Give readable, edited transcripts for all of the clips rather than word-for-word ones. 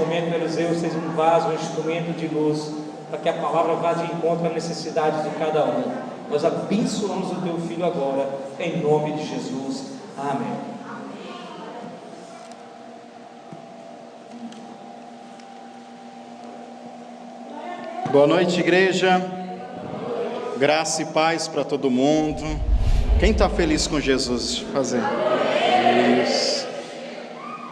momento, Eliseu seja um vaso, um instrumento de luz, para que a palavra vá de encontro à necessidade de cada um. Nós abençoamos o teu filho agora, em nome de Jesus. Amém. Boa noite, igreja. Graça e paz para todo mundo. Quem está feliz com Jesus? Fazer isso.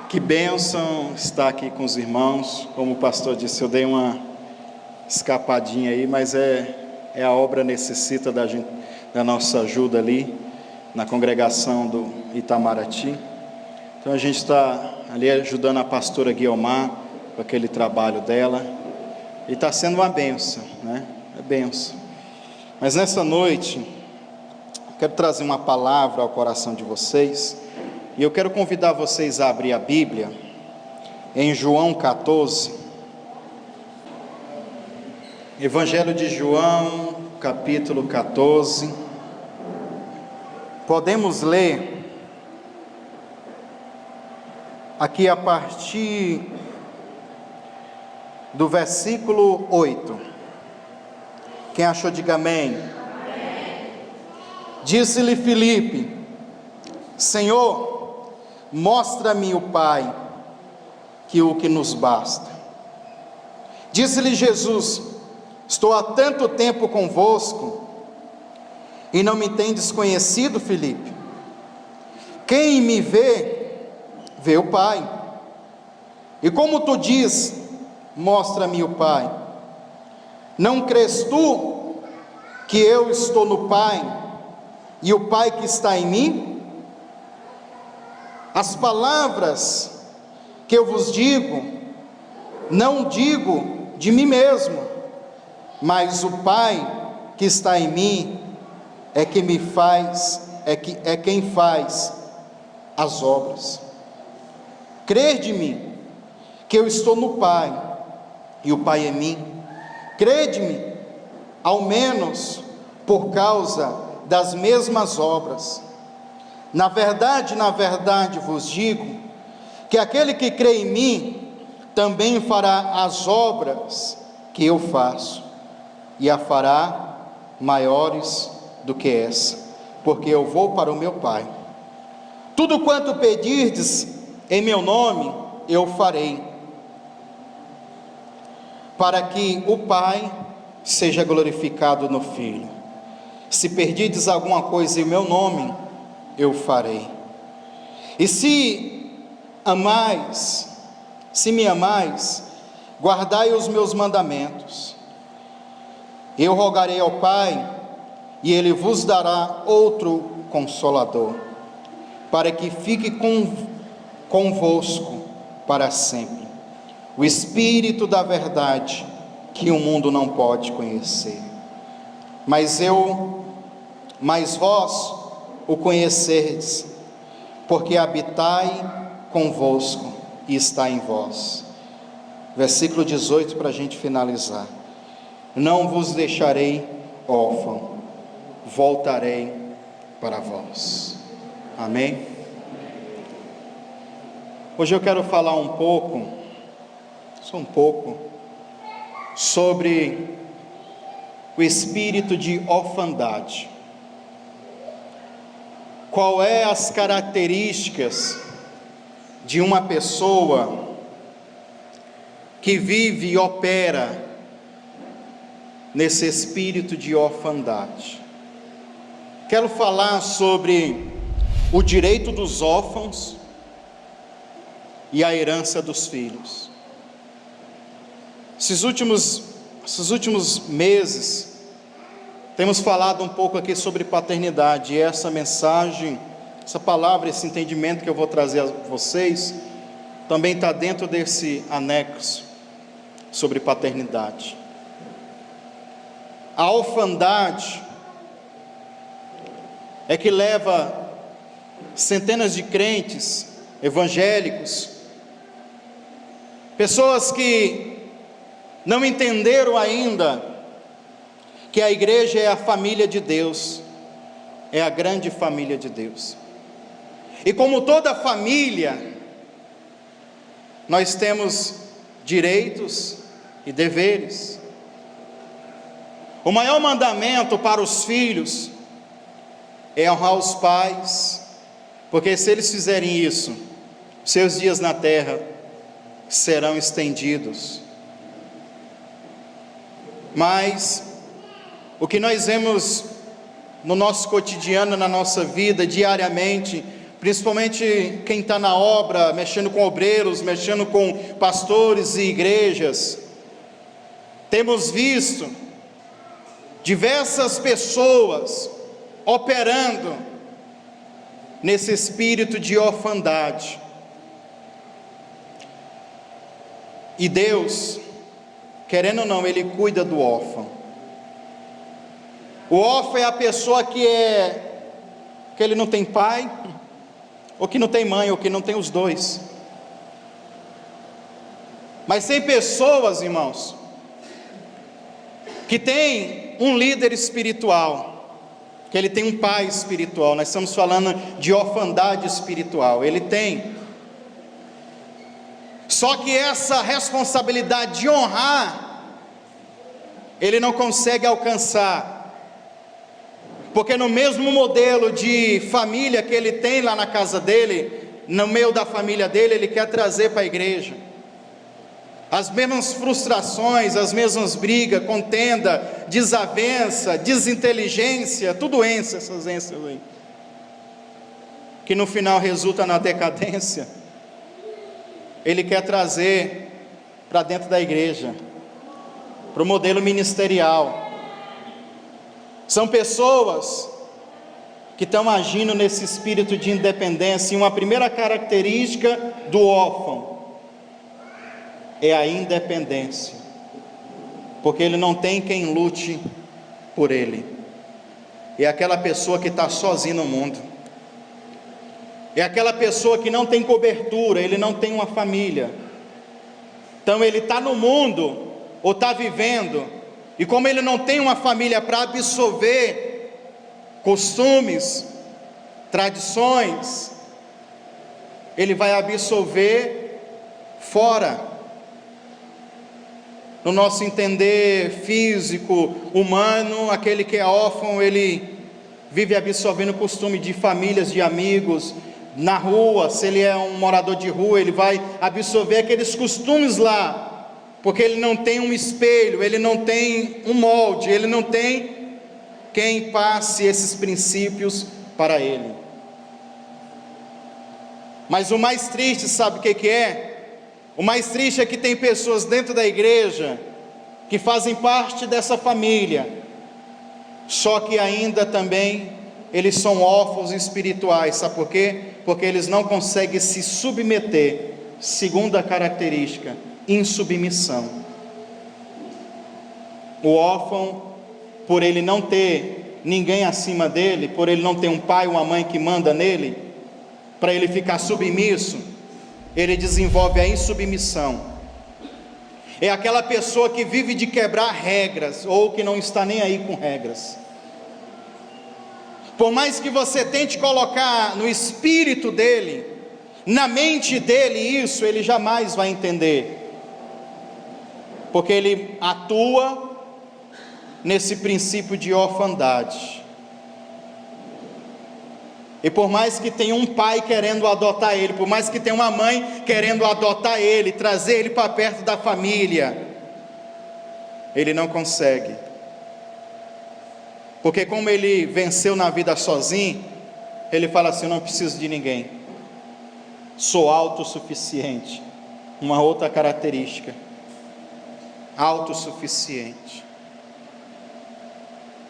Que bênção estar aqui com os irmãos. Como o pastor disse, eu dei uma escapadinha aí, mas a obra necessita da nossa ajuda ali na congregação do Itamaraty. Então a gente está ali ajudando a pastora Guiomar com aquele trabalho dela, e está sendo uma bênção, né? É bênção. Mas nessa noite quero trazer uma palavra ao coração de vocês, e eu quero convidar vocês a abrir a Bíblia em João 14. Evangelho de João, capítulo 14. Podemos ler aqui a partir do versículo 8. Quem achou, diga amém. Amém. Disse-lhe Filipe: Senhor, mostra-me o Pai, que o que nos basta. Disse-lhe Jesus: Estou há tanto tempo convosco, e não me tendes conhecido, Filipe? Quem me vê, vê o Pai. E como tu diz, mostra-me o Pai, não crês tu que eu estou no Pai, e o Pai que está em mim? As palavras que eu vos digo, não digo de mim mesmo, mas o Pai que está em mim é que me faz, é quem faz as obras. Crede-me que eu estou no Pai e o Pai em mim. Crede-me, ao menos por causa das mesmas obras. Na verdade vos digo que aquele que crê em mim também fará as obras que eu faço, e a fará maiores do que essa, porque eu vou para o meu Pai. Tudo quanto pedirdes em meu nome, eu farei, para que o Pai seja glorificado no Filho. Se pedirdes alguma coisa em meu nome, eu farei. E se me amais, guardai os meus mandamentos. Eu rogarei ao Pai, e Ele vos dará outro Consolador, para que fique convosco para sempre, o Espírito da verdade, que o mundo não pode conhecer. Mas vós o conhecerdes, porque habitai convosco e está em vós. Versículo 18, para a gente finalizar. Não vos deixarei órfão, voltarei para vós. Amém? Hoje eu quero falar um pouco sobre o espírito de orfandade. Qual é as características de uma pessoa que vive e opera nesse espírito de orfandade? Quero falar sobre o direito dos órfãos e a herança dos filhos. Esses últimos meses, temos falado um pouco aqui sobre paternidade, e essa mensagem, essa palavra, esse entendimento que eu vou trazer a vocês, também está dentro desse anexo sobre paternidade. A orfandade é que leva centenas de crentes evangélicos, pessoas que não entenderam ainda que a igreja é a família de Deus, é a grande família de Deus. E como toda família, nós temos direitos e deveres. O maior mandamento para os filhos é honrar os pais, porque se eles fizerem isso, seus dias na terra serão estendidos. Mas o que nós vemos no nosso cotidiano, na nossa vida, diariamente, principalmente quem está na obra, mexendo com obreiros, mexendo com pastores e igrejas, temos visto diversas pessoas operando nesse espírito de orfandade. E Deus, querendo ou não, Ele cuida do órfão. O órfão é a pessoa que ele não tem pai, ou que não tem mãe, ou que não tem os dois. Mas tem pessoas, irmãos, que tem um líder espiritual, que ele tem um pai espiritual. Nós estamos falando de orfandade espiritual. Ele tem. Só que essa responsabilidade de honrar, ele não consegue alcançar, porque no mesmo modelo de família que ele tem lá na casa dele, no meio da família dele, ele quer trazer para a igreja as mesmas frustrações, as mesmas brigas, contenda, desavença, desinteligência, tudo essas doenças aí, que no final resulta na decadência. Ele quer trazer para dentro da igreja, para o modelo ministerial. São pessoas que estão agindo nesse espírito de independência, e uma primeira característica do órfão é a independência, porque ele não tem quem lute por ele. É aquela pessoa que está sozinho no mundo, é aquela pessoa que não tem cobertura, ele não tem uma família. Então ele está no mundo, ou está vivendo, e como ele não tem uma família para absorver costumes, tradições, ele vai absorver fora. No nosso entender físico, humano, aquele que é órfão, ele vive absorvendo costume de famílias, de amigos. Na rua, se ele é um morador de rua, ele vai absorver aqueles costumes lá, porque ele não tem um espelho, ele não tem um molde, ele não tem quem passe esses princípios para ele. Mas o mais triste, sabe o que é? O mais triste é que tem pessoas dentro da igreja que fazem parte dessa família, só que ainda também eles são órfãos espirituais. Sabe por quê? Porque eles não conseguem se submeter. Segunda característica: insubmissão. O órfão, por ele não ter ninguém acima dele, por ele não ter um pai ou uma mãe que manda nele, para ele ficar submisso, ele desenvolve a insubmissão. É aquela pessoa que vive de quebrar regras, ou que não está nem aí com regras. Por mais que você tente colocar no espírito dele, na mente dele isso, ele jamais vai entender, porque ele atua nesse princípio de orfandade. E por mais que tenha um pai querendo adotar ele, por mais que tenha uma mãe querendo adotar ele, trazer ele para perto da família, ele não consegue, porque como ele venceu na vida sozinho, ele fala assim: eu não preciso de ninguém, sou autossuficiente. Uma outra característica, autossuficiente.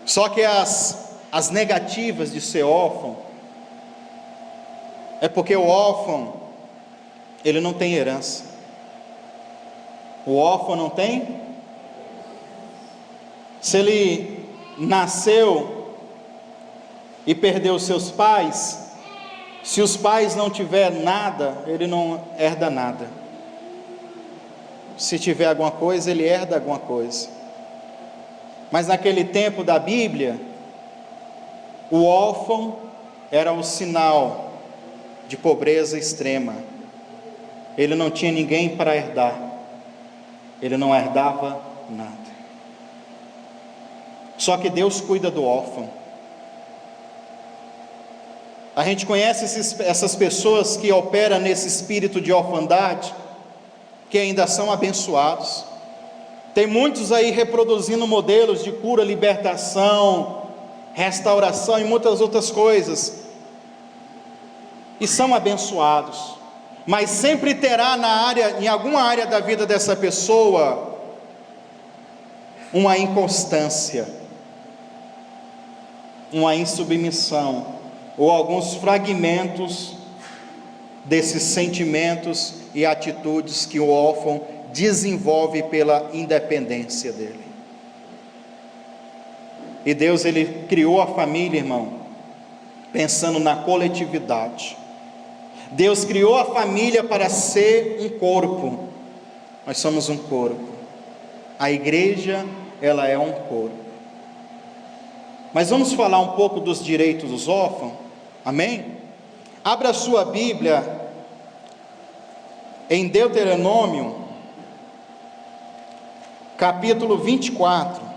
Só que as negativas de ser órfão é porque o órfão, ele não tem herança. O órfão não tem. Se ele nasceu e perdeu seus pais, se os pais não tiverem nada, ele não herda nada. Se tiver alguma coisa, ele herda alguma coisa. Mas naquele tempo da Bíblia, o órfão era o sinal de pobreza extrema. Ele não tinha ninguém para herdar. ele não herdava nada. Só que Deus cuida do órfão. A gente conhece essas pessoas que operam nesse espírito de orfandade, que ainda são abençoados. Tem muitos aí reproduzindo modelos de cura, libertação, restauração e muitas outras coisas, e são abençoados. Mas sempre terá em alguma área da vida dessa pessoa, uma inconstância, uma insubmissão, ou alguns fragmentos desses sentimentos e atitudes que o órfão desenvolve pela independência dele. E Deus, ele criou a família, irmão, pensando na coletividade. Deus criou a família para ser um corpo. Nós somos um corpo. A igreja, ela é um corpo. Mas vamos falar um pouco dos direitos dos órfãos? Amém? Abra a sua Bíblia em Deuteronômio, capítulo 24.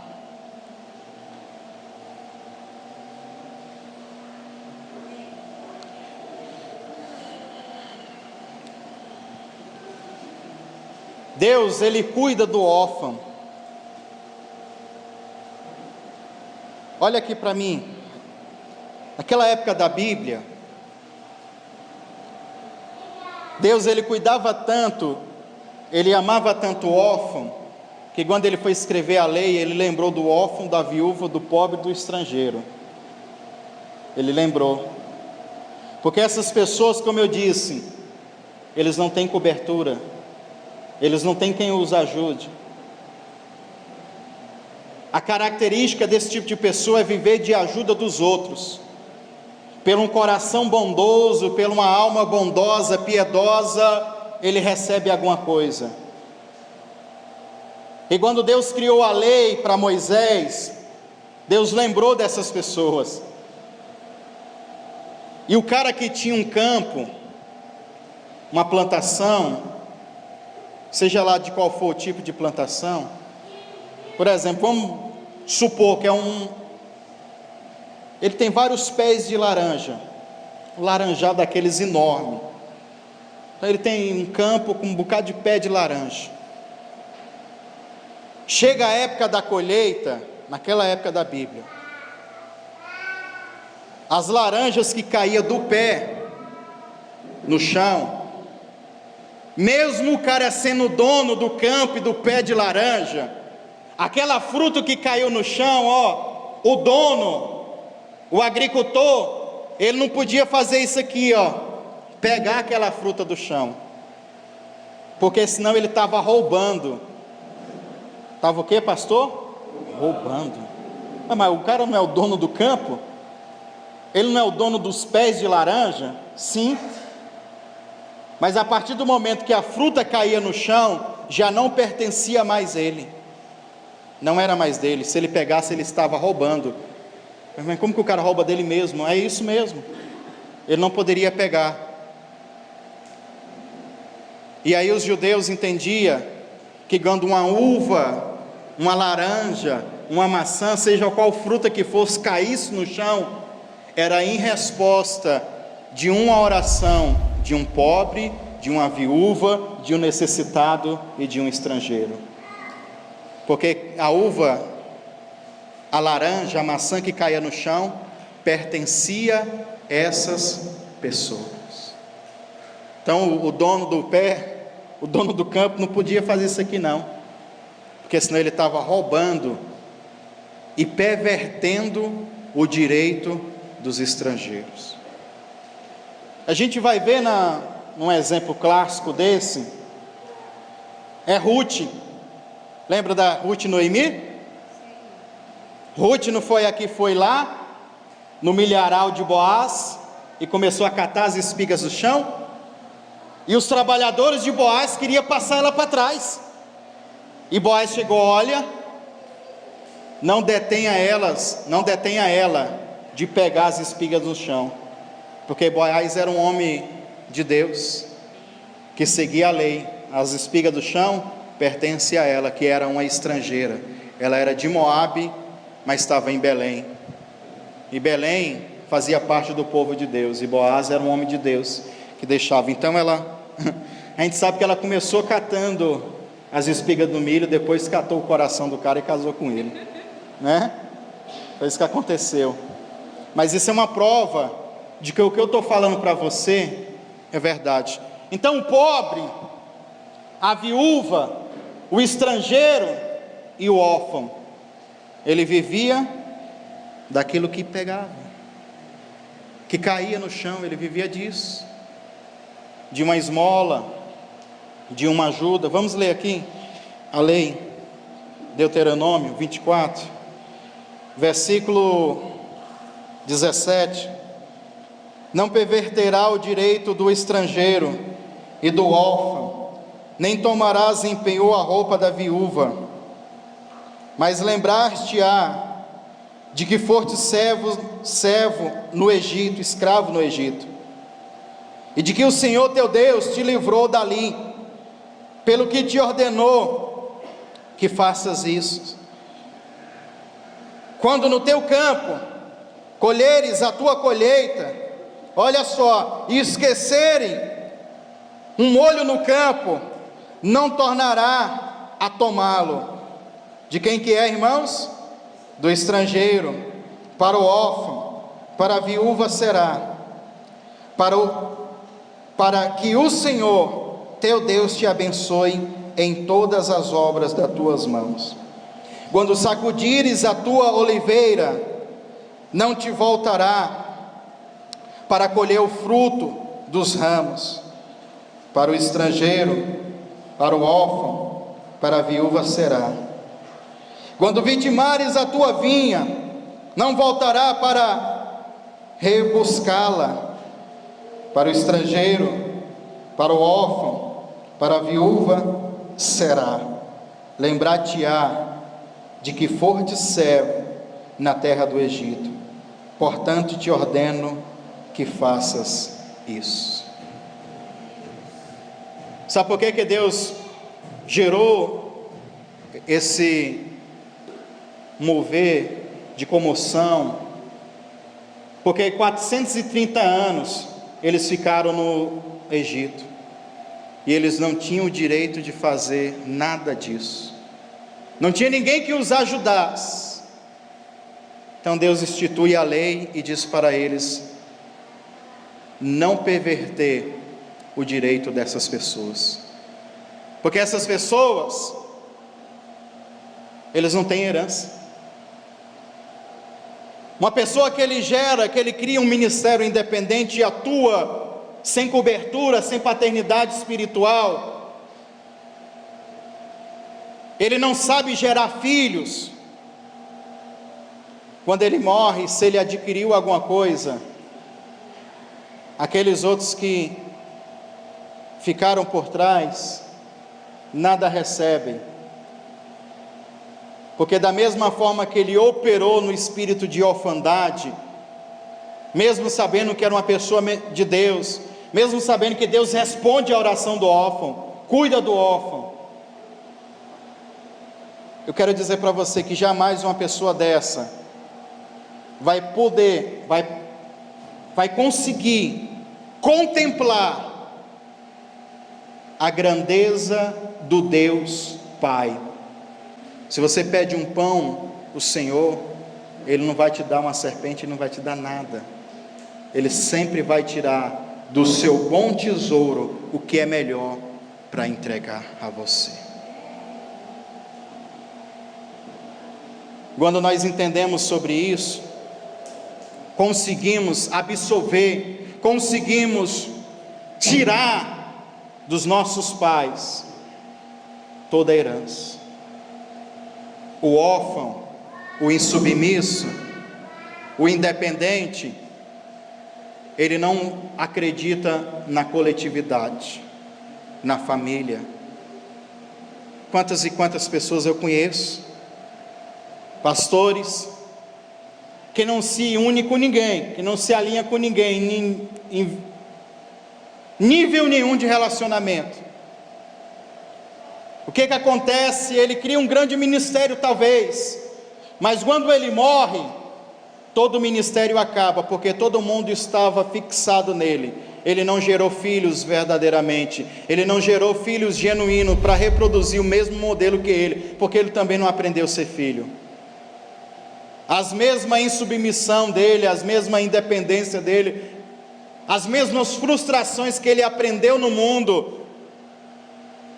Deus, ele cuida do órfão. Olha aqui para mim. Naquela época da Bíblia, Deus, ele cuidava tanto, ele amava tanto o órfão, que quando ele foi escrever a lei, ele lembrou do órfão, da viúva, do pobre e do estrangeiro. Ele lembrou. Porque essas pessoas, como eu disse, eles não têm cobertura, eles não têm quem os ajude. A característica desse tipo de pessoa é viver de ajuda dos outros, pelo um coração bondoso, pela uma alma bondosa, piedosa, ele recebe alguma coisa. E quando Deus criou a lei para Moisés, Deus lembrou dessas pessoas. E o cara que tinha um campo, uma plantação, seja lá de qual for o tipo de plantação, por exemplo, vamos supor que ele tem vários pés de laranja, um laranjal daqueles enormes. Então ele tem um campo com um bocado de pé de laranja. Chega a época da colheita, naquela época da Bíblia, as laranjas que caíam do pé no chão, mesmo o cara sendo dono do campo e do pé de laranja, aquela fruta que caiu no chão, o dono, o agricultor, ele não podia fazer isso aqui, pegar aquela fruta do chão, porque senão ele estava roubando. Estava o quê, pastor? Roubando. Mas o cara não é o dono do campo? Ele não é o dono dos pés de laranja? Sim. Mas a partir do momento que a fruta caía no chão, já não pertencia mais a ele. Não era mais dele. Se ele pegasse, ele estava roubando. Mas como que o cara rouba dele mesmo? É isso mesmo. Ele não poderia pegar. E aí os judeus entendiam que quando uma uva, uma laranja, uma maçã, seja qual fruta que fosse, caísse no chão, era em resposta de uma oração de um pobre, de uma viúva, de um necessitado e de um estrangeiro. Porque a uva, a laranja, a maçã que caía no chão, pertencia a essas pessoas. Então o dono do pé, o dono do campo não podia fazer isso aqui não, porque senão ele estava roubando e pervertendo o direito dos estrangeiros. A gente vai ver num exemplo clássico desse, é Ruth. Lembra da Ruth e Noemi? Ruth não foi a que foi lá no milharal de Boaz e começou a catar as espigas do chão? E os trabalhadores de Boaz queriam passar ela para trás. E Boaz chegou: olha, não detenha ela de pegar as espigas do chão, porque Boaz era um homem de Deus, que seguia a lei. As espigas do chão pertence a ela, que era uma estrangeira. Ela era de Moabe, mas estava em Belém. E Belém fazia parte do povo de Deus, e Boaz era um homem de Deus, que deixava. Então a gente sabe que ela começou catando as espigas do milho, depois catou o coração do cara e casou com ele, né? Foi isso que aconteceu. Mas isso é uma prova de que o que eu estou falando para você é verdade. Então o pobre, a viúva, o estrangeiro e o órfão, ele vivia daquilo que pegava, que caía no chão, ele vivia disso, de uma esmola, de uma ajuda. Vamos ler aqui a lei, Deuteronômio 24, versículo 17: não perverterá o direito do estrangeiro e do órfão, nem tomarás em penhor a roupa da viúva, mas lembrar-te-á de que foste servo no Egito, escravo no Egito, e de que o Senhor teu Deus te livrou dali, pelo que te ordenou que faças isso. Quando no teu campo colheres a tua colheita, olha só, e esquecerem um molho no campo, não tornará a tomá-lo. De quem que é, irmãos? Do estrangeiro. Para o órfão, para a viúva será, para que o Senhor teu Deus te abençoe em todas as obras das tuas mãos. Quando sacudires a tua oliveira, não te voltará para colher o fruto dos ramos. Para o estrangeiro, para o órfão, para a viúva será. Quando vitimares a tua vinha, não voltará para rebuscá-la. Para o estrangeiro, para o órfão, para a viúva será. Lembrar-te-á de que foste servo na terra do Egito. Portanto, te ordeno que faças isso. Sabe por que Deus gerou esse mover de comoção? Porque 430 anos eles ficaram no Egito, e eles não tinham o direito de fazer nada disso, não tinha ninguém que os ajudasse. Então Deus institui a lei e diz para eles não perverter o direito dessas pessoas, porque essas pessoas, eles não têm herança. Uma pessoa que ele gera, que ele cria um ministério independente e atua sem cobertura, sem paternidade espiritual, ele não sabe gerar filhos. Quando ele morre, se ele adquiriu alguma coisa, aqueles outros que ficaram por trás, nada recebem. Porque da mesma forma que ele operou no espírito de orfandade, mesmo sabendo que era uma pessoa de Deus, mesmo sabendo que Deus responde à oração do órfão, cuida do órfão, eu quero dizer para você que jamais uma pessoa dessa vai conseguir contemplar a grandeza do Deus Pai. Se você pede um pão, o Senhor, Ele não vai te dar uma serpente, Ele não vai te dar nada. Ele sempre vai tirar do seu bom tesouro o que é melhor para entregar a você. Quando nós entendemos sobre isso, conseguimos absolver, conseguimos tirar dos nossos pais toda a herança. O órfão, o insubmisso, o independente, ele não acredita na coletividade, na família. Quantas e quantas pessoas eu conheço, pastores, que não se une com ninguém, que não se alinha com ninguém, em nível nenhum de relacionamento. O que acontece? Ele cria um grande ministério talvez, mas quando ele morre, todo o ministério acaba, porque todo mundo estava fixado nele. Ele não gerou filhos verdadeiramente, ele não gerou filhos genuínos para reproduzir o mesmo modelo que ele, porque ele também não aprendeu a ser filho. As mesmas insubmissão dele, as mesmas independência dele, as mesmas frustrações que ele aprendeu no mundo,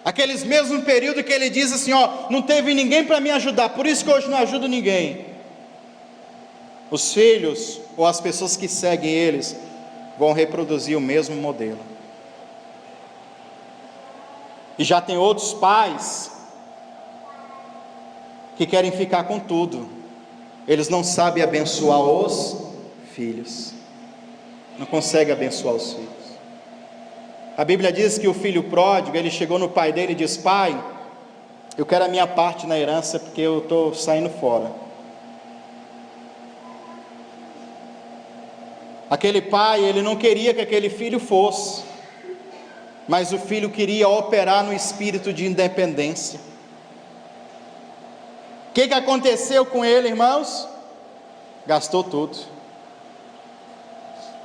aqueles mesmos períodos que ele diz assim, ó, não teve ninguém para me ajudar, por isso que hoje não ajudo ninguém. Os filhos, ou as pessoas que seguem eles, vão reproduzir o mesmo modelo. E já tem outros pais que querem ficar com tudo. Eles não sabem abençoar os filhos. Não conseguem abençoar os filhos. A Bíblia diz que o filho pródigo, ele chegou no pai dele e disse, pai, eu quero a minha parte na herança porque eu estou saindo fora. Aquele pai, ele não queria que aquele filho fosse, mas o filho queria operar no espírito de independência. O que aconteceu com ele, irmãos? Gastou tudo.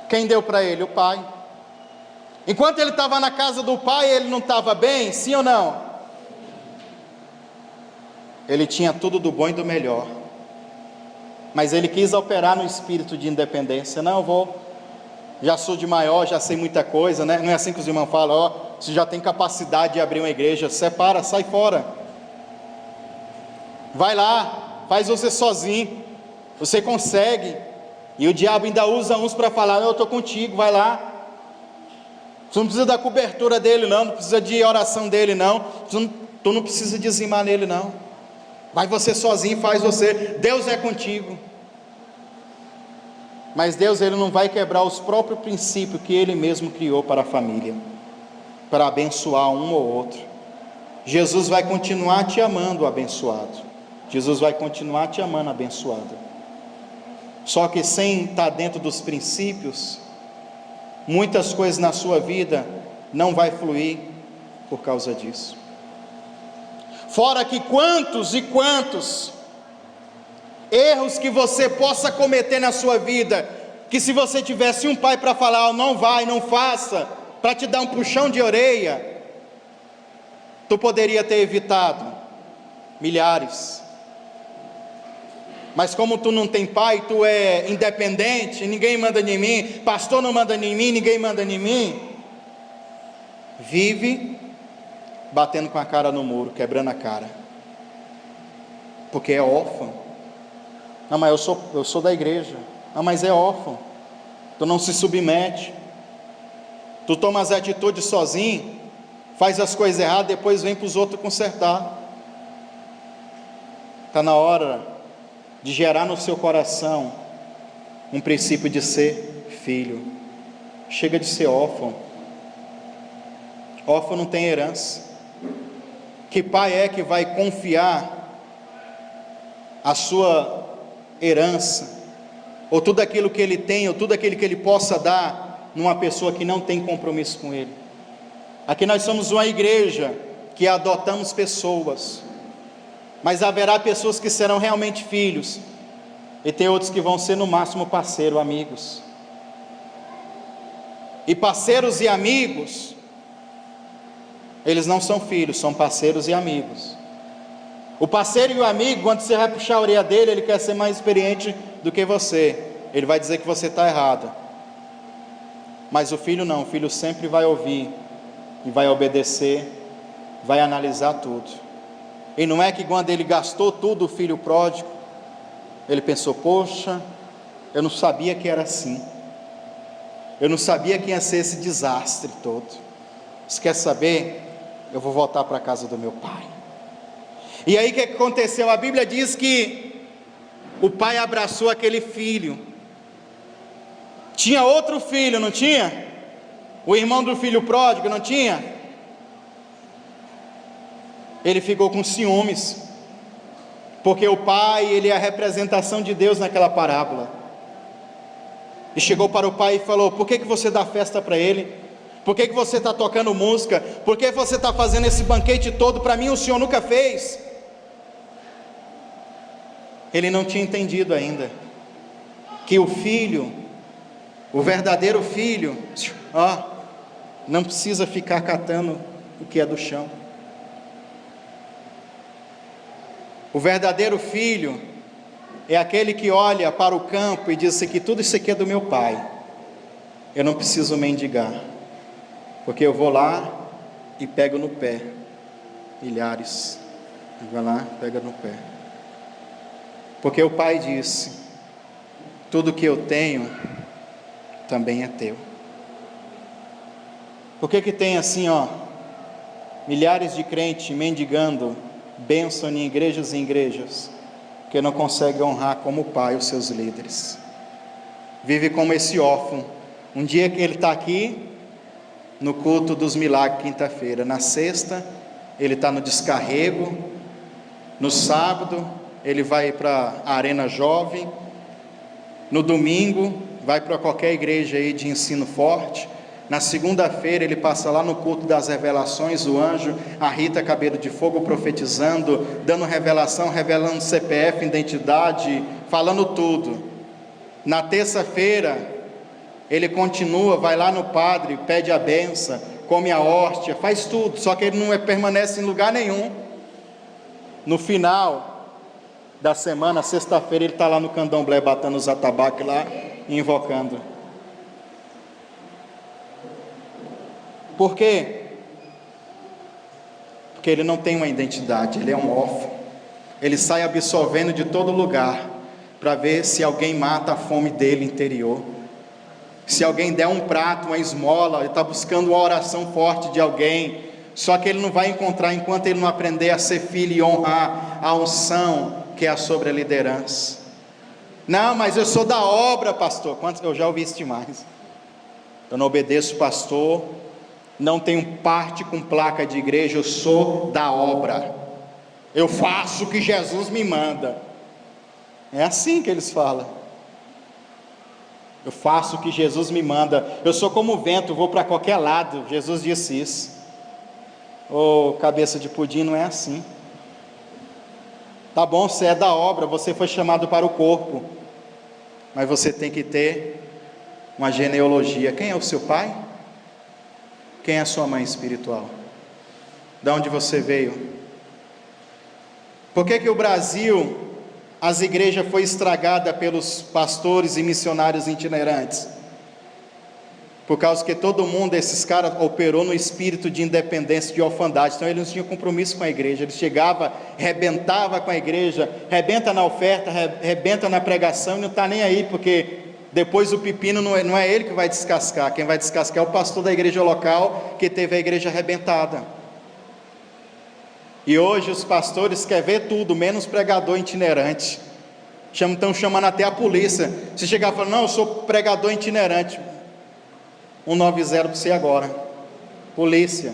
Quem deu para ele? O pai. Enquanto ele estava na casa do pai, ele não estava bem, sim ou não? Ele tinha tudo do bom e do melhor, mas ele quis operar no espírito de independência. Não, eu vou, já sou de maior, já sei muita coisa, né? Não é assim que os irmãos falam, ó, você já tem capacidade de abrir uma igreja, separa, sai fora, vai lá, faz você sozinho, você consegue. E o diabo ainda usa uns para falar, não, eu estou contigo, vai lá. Tu não precisa da cobertura dele não, não precisa de oração dele não, tu não precisa dizimar nele não, vai você sozinho, faz você, Deus é contigo. Mas Deus, ele não vai quebrar os próprios princípios que ele mesmo criou para a família, para abençoar um ou outro. Jesus vai continuar te amando, abençoado. Jesus vai continuar te amando, abençoado. Só que sem estar dentro dos princípios, muitas coisas na sua vida não vai fluir por causa disso. Fora que quantos e quantos erros que você possa cometer na sua vida, que se você tivesse um pai para falar, oh, não vai, não faça, para te dar um puxão de orelha, tu poderia ter evitado milhares. Mas como tu não tem pai, tu é independente, ninguém manda em mim, pastor não manda em mim, ninguém manda em mim, vive batendo com a cara no muro, quebrando a cara, porque é órfão. Não, mas eu sou da igreja. Não, mas é órfão, tu não se submete, tu toma as atitudes sozinho, faz as coisas erradas, depois vem para os outros consertar. Está na hora de gerar no seu coração um princípio de ser filho. Chega de ser órfão. Órfão não tem herança. Que pai é que vai confiar a sua herança, ou tudo aquilo que ele tem, ou tudo aquilo que ele possa dar, numa pessoa que não tem compromisso com ele? Aqui nós somos uma igreja que adotamos pessoas, mas haverá pessoas que serão realmente filhos, e tem outros que vão ser no máximo parceiro, amigos. E parceiros e amigos, eles não são filhos, são parceiros e amigos. O parceiro e o amigo, quando você vai puxar a orelha dele, ele quer ser mais experiente do que você, ele vai dizer que você está errado. Mas o filho não, o filho sempre vai ouvir, e vai obedecer, vai analisar tudo. E não é que quando ele gastou tudo, o filho pródigo, ele pensou, poxa, eu não sabia que era assim, eu não sabia que ia ser esse desastre todo. Você quer saber? Eu vou voltar para a casa do meu pai. E aí o que aconteceu? A Bíblia diz que o pai abraçou aquele filho. Tinha outro filho, não tinha? O irmão do filho pródigo, não tinha? Ele ficou com ciúmes, porque o pai, ele é a representação de Deus naquela parábola. E chegou para o pai e falou, por que você dá festa para ele? Por que você está tocando música? Por que você está fazendo esse banquete todo? Para mim o Senhor nunca fez. Ele não tinha entendido ainda que o filho, o verdadeiro filho, não precisa ficar catando o que é do chão. O verdadeiro filho é aquele que olha para o campo e diz assim, que tudo isso aqui é do meu pai, eu não preciso mendigar, porque eu vou lá e pego no pé, milhares, vai lá, pega no pé, porque o pai disse, tudo que eu tenho também é teu. Por que tem assim, milhares de crentes mendigando bênção em igrejas e igrejas, que não consegue honrar como pai os seus líderes? Vive como esse órfão. Um dia que ele está aqui no culto dos milagres, quinta-feira, na sexta ele está no descarrego, no sábado ele vai para a Arena Jovem, no domingo vai para qualquer igreja aí de ensino forte, na segunda-feira ele passa lá no culto das revelações, o anjo, a Rita Cabelo de Fogo profetizando, dando revelação, revelando CPF, identidade, falando tudo. Na terça-feira ele continua, vai lá no padre, pede a benção, come a hóstia, faz tudo, só que ele não permanece em lugar nenhum. No final da semana, sexta-feira, ele está lá no candomblé, batendo os atabaques lá, e invocando. Por quê? Porque ele não tem uma identidade, ele é um órfão. Ele sai absorvendo de todo lugar, para ver se alguém mata a fome dele interior. Se alguém der um prato, uma esmola, ele está buscando uma oração forte de alguém, só que ele não vai encontrar enquanto ele não aprender a ser filho e honrar a unção que é sobre a liderança. Não, mas eu sou da obra, pastor. Quantos? Eu já ouvi isso demais. Eu não obedeço pastor, não tenho parte com placa de igreja, eu sou da obra. Eu faço o que Jesus me manda. É assim que eles falam. Eu faço o que Jesus me manda. Eu sou como o vento, vou para qualquer lado. Jesus disse isso. Cabeça de pudim, não é assim. Tá bom, você é da obra, você foi chamado para o corpo, mas você tem que ter uma genealogia. Quem é o seu pai? Quem é a sua mãe espiritual? De onde você veio? Por que o Brasil, as igrejas foi estragada pelos pastores e missionários itinerantes? Por causa que todo mundo, esses caras, operou no espírito de independência, de orfandade. Então eles não tinham compromisso com a igreja. Eles chegavam, rebentava com a igreja, rebenta na oferta, rebenta na pregação, e não está nem aí, porque depois o pepino não é ele que vai descascar. Quem vai descascar é o pastor da igreja local, que teve a igreja arrebentada. E hoje os pastores querem ver tudo, menos pregador itinerante. Estão chamando até a polícia. Se chegar e falar, não, eu sou pregador itinerante, 190 para você agora, polícia.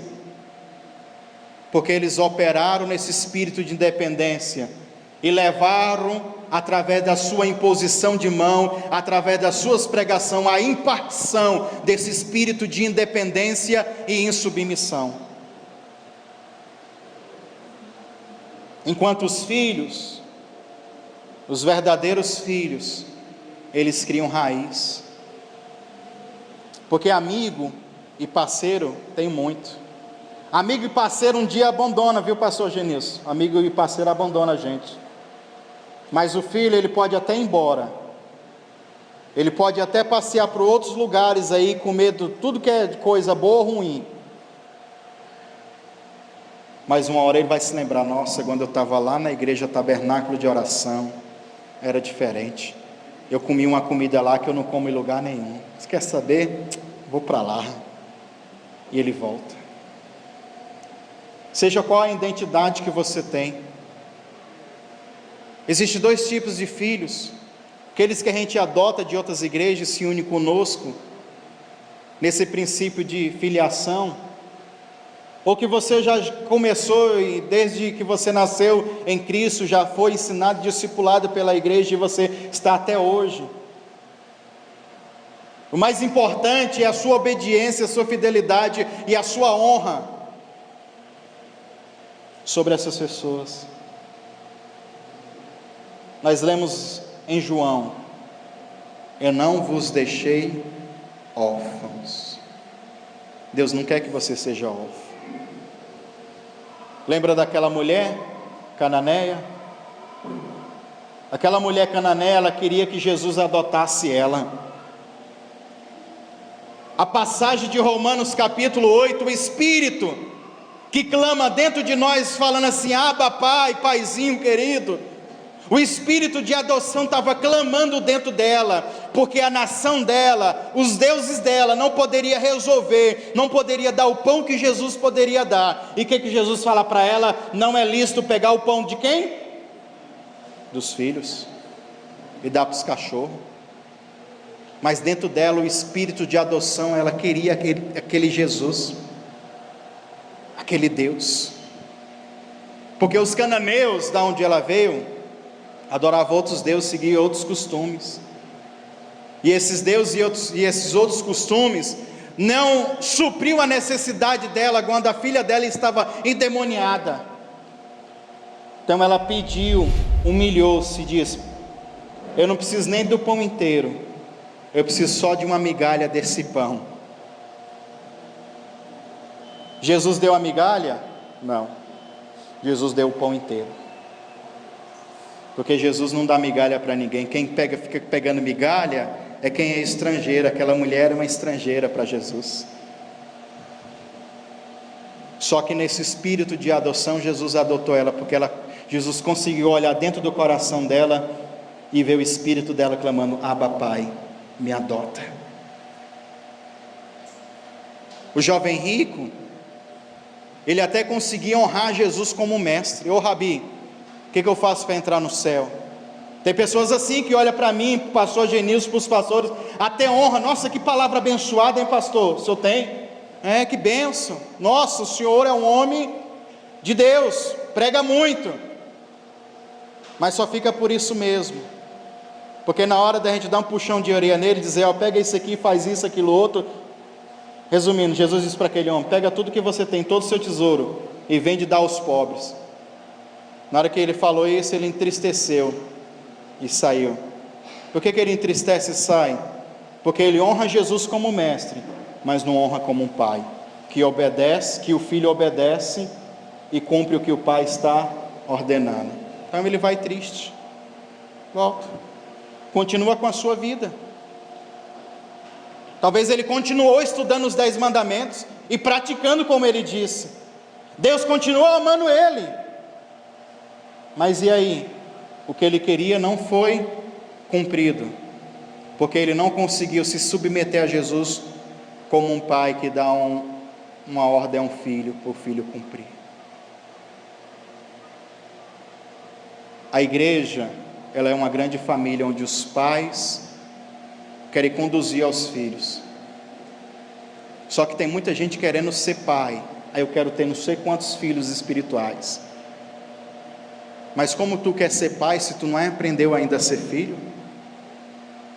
Porque eles operaram nesse espírito de independência e levaram, através da sua imposição de mão, através das suas pregações, a impartição desse espírito de independência e insubmissão. Enquanto os filhos, os verdadeiros filhos, eles criam raiz. Porque amigo e parceiro tem muito. Amigo e parceiro um dia abandona, viu, pastor Genilson? Amigo e parceiro abandona a gente. Mas o filho, ele pode até ir embora. Ele pode até passear para outros lugares aí, com medo de tudo que é coisa boa ou ruim. Mas uma hora ele vai se lembrar, nossa, quando eu estava lá na igreja Tabernáculo de Oração, era diferente. Eu comi uma comida lá que eu não como em lugar nenhum. Você quer saber? Vou para lá. E ele volta. Seja qual a identidade que você tem. Existem dois tipos de filhos. Aqueles que a gente adota de outras igrejas, se une conosco, nesse princípio de filiação. Ou que você já começou e desde que você nasceu em Cristo, já foi ensinado, discipulado pela igreja e você está até hoje. O mais importante é a sua obediência, a sua fidelidade e a sua honra sobre essas pessoas. Nós lemos em João: eu não vos deixei órfãos. Deus não quer que você seja órfão. Lembra daquela mulher cananeia? Aquela mulher cananeia, ela queria que Jesus adotasse ela. A passagem de Romanos capítulo 8, o Espírito que clama dentro de nós, falando assim: Abba, Pai, Paizinho querido. O Espírito de adoção estava clamando dentro dela, porque a nação dela, os deuses dela, não poderia resolver, não poderia dar o pão que Jesus poderia dar. E o que Jesus fala para ela? Não é lícito pegar o pão de quem? Dos filhos, e dar para os cachorros. Mas dentro dela, o espírito de adoção, ela queria aquele Jesus, aquele Deus. Porque os cananeus, da onde ela veio, adoravam outros deuses, seguiam outros costumes. E esses deuses e esses outros costumes não supriu a necessidade dela quando a filha dela estava endemoniada. Então ela pediu, humilhou-se e disse: eu não preciso nem do pão inteiro, eu preciso só de uma migalha desse pão. Jesus deu a migalha? Não. Jesus deu o pão inteiro. Porque Jesus não dá migalha para ninguém. Quem fica pegando migalha é quem é estrangeiro. Aquela mulher é uma estrangeira para Jesus. Só que nesse espírito de adoção, Jesus adotou ela, porque Jesus conseguiu olhar dentro do coração dela e ver o espírito dela clamando: Abba, Pai, me adota. O jovem rico, ele até conseguia honrar Jesus como mestre. Ô Rabi, o que eu faço para entrar no céu? Tem pessoas assim que olham para mim, para o pastor Genilson, para os pastores, até honra. Nossa, que palavra abençoada, hein, pastor? O senhor tem? Que bênção. Nossa, o senhor é um homem de Deus, prega muito. Mas só fica por isso mesmo. Porque na hora da gente dar um puxão de orelha nele, dizer: pega isso aqui, faz isso, aquilo, outro. Resumindo, Jesus disse para aquele homem: pega tudo que você tem, todo o seu tesouro, e vende dar aos pobres. Na hora que ele falou isso, ele entristeceu e saiu. Por que ele entristece e sai? Porque ele honra Jesus como mestre, mas não honra como um pai, que obedece, que o filho obedece e cumpre o que o pai está ordenando. Então ele vai triste, volta, continua com a sua vida. Talvez ele continuou estudando os 10 mandamentos e praticando como ele disse. Deus continuou amando ele. Mas e aí? O que ele queria não foi cumprido, porque ele não conseguiu se submeter a Jesus como um pai que dá uma ordem a um filho, para o filho cumprir. A igreja, ela é uma grande família onde os pais querem conduzir aos filhos. Só que tem muita gente querendo ser pai. Aí eu quero ter não sei quantos filhos espirituais. Mas como tu quer ser pai se tu não aprendeu ainda a ser filho?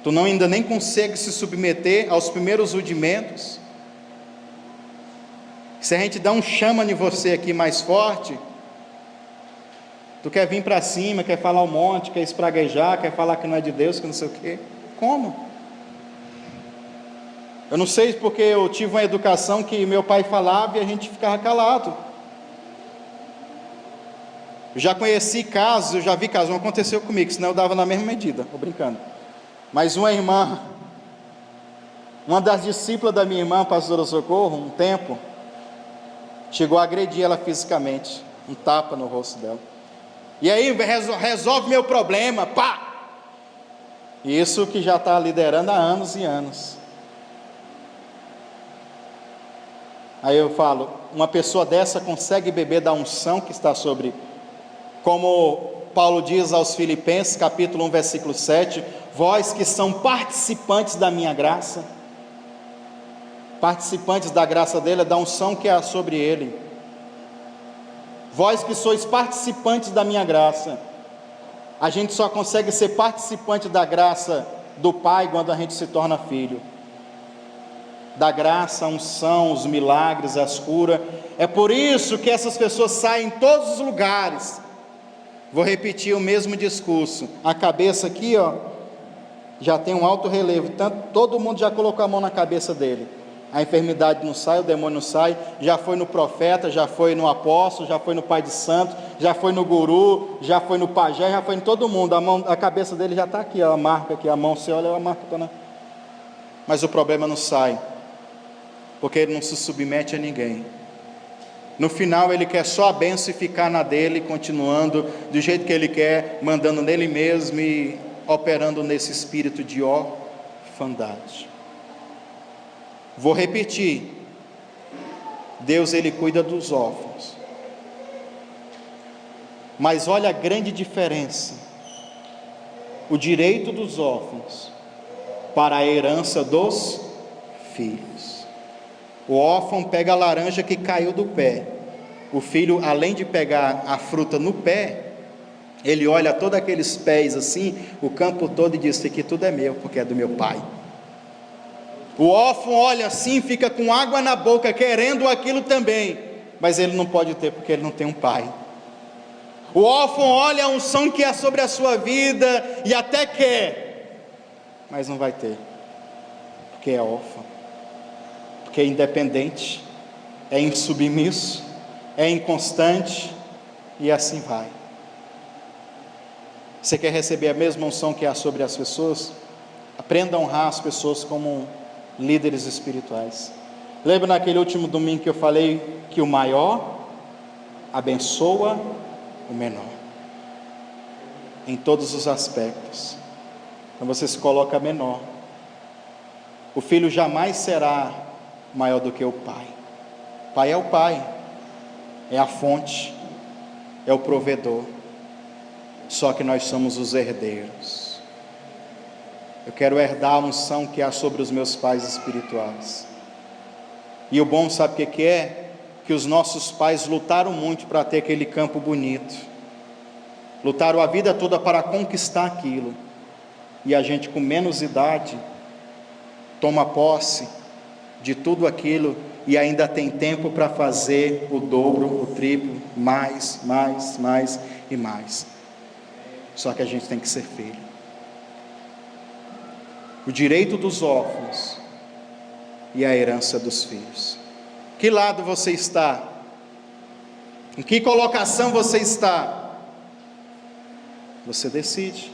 Tu não ainda nem consegue se submeter aos primeiros rudimentos? Se a gente dá um chama em você aqui mais forte, tu quer vir para cima, quer falar um monte, quer espraguejar, quer falar que não é de Deus, que não sei o quê. Como? Eu não sei porque eu tive uma educação que meu pai falava e a gente ficava calado. Eu já conheci casos, eu já vi casos, não aconteceu comigo, senão eu dava na mesma medida, estou brincando. Mas uma irmã, uma das discípulas da minha irmã, pastora Socorro, um tempo, chegou a agredir ela fisicamente, um tapa no rosto dela. E aí resolve meu problema, pá! Isso que já está liderando há anos e anos. Aí eu falo, uma pessoa dessa consegue beber da unção que está sobre, como Paulo diz aos Filipenses, capítulo 1, versículo 7, vós que são participantes da minha graça, participantes da graça dele, da unção que há sobre ele, vós que sois participantes da minha graça. A gente só consegue ser participante da graça do Pai quando a gente se torna filho. da graça, a unção, os milagres, as curas. É por isso que essas pessoas saem em todos os lugares. Vou repetir o mesmo discurso. A cabeça aqui, ó, já tem um alto relevo. Todo mundo já colocou a mão na cabeça dele. A enfermidade não sai, o demônio não sai. Já foi no profeta, já foi no apóstolo, já foi no pai de santo, já foi no guru, já foi no pajé, já foi em todo mundo. A cabeça dele já está aqui, ó, a marca aqui, a mão, você olha, a marca está na... Mas o problema não sai, porque ele não se submete a ninguém. No final ele quer só a bênção e ficar na dele, continuando do jeito que ele quer, mandando nele mesmo e operando nesse espírito de orfandade. Vou repetir, Deus ele cuida dos órfãos, mas olha a grande diferença, o direito dos órfãos para a herança dos filhos. O órfão pega a laranja que caiu do pé, o filho, além de pegar a fruta no pé, ele olha todos aqueles pés assim, o campo todo, e diz: isso aqui tudo é meu, porque é do meu pai. O órfão olha assim, fica com água na boca, querendo aquilo também, mas ele não pode ter, porque ele não tem um pai. O órfão olha a unção que é sobre a sua vida, e até quer, mas não vai ter, porque é órfão, porque é independente, é insubmisso, é inconstante, e assim vai. Você quer receber a mesma unção que há sobre as pessoas? Aprenda a honrar as pessoas como líderes espirituais. Lembra naquele último domingo que eu falei que o maior abençoa o menor, em todos os aspectos. Então você se coloca menor. O filho jamais será maior do que o pai. O pai é o pai, é a fonte, é o provedor. Só que nós somos os herdeiros. Eu quero herdar a unção que há sobre os meus pais espirituais. E o bom, sabe o que é? Que os nossos pais lutaram muito para ter aquele campo bonito. Lutaram a vida toda para conquistar aquilo. E a gente, com menos idade, toma posse de tudo aquilo e ainda tem tempo para fazer o dobro, o triplo, mais e mais. Só que a gente tem que ser filho. O direito dos órfãos e a herança dos filhos. Que lado você está? Em que colocação você está? Você decide.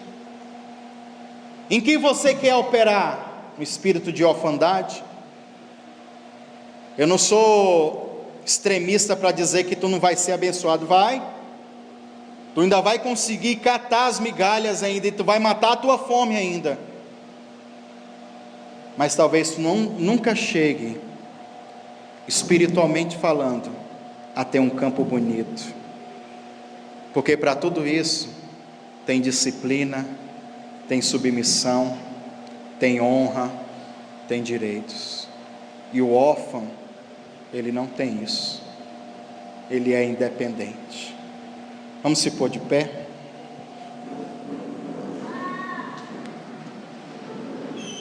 Em que você quer operar? No espírito de orfandade? Eu não sou extremista para dizer que tu não vai ser abençoado. Vai. Tu ainda vai conseguir catar as migalhas ainda, e tu vai matar a tua fome ainda. Mas talvez tu nunca chegue, espiritualmente falando, a ter um campo bonito. Porque para tudo isso, tem disciplina, tem submissão, tem honra, tem direitos. E o órfão, ele não tem isso. Ele é independente. Vamos se pôr de pé?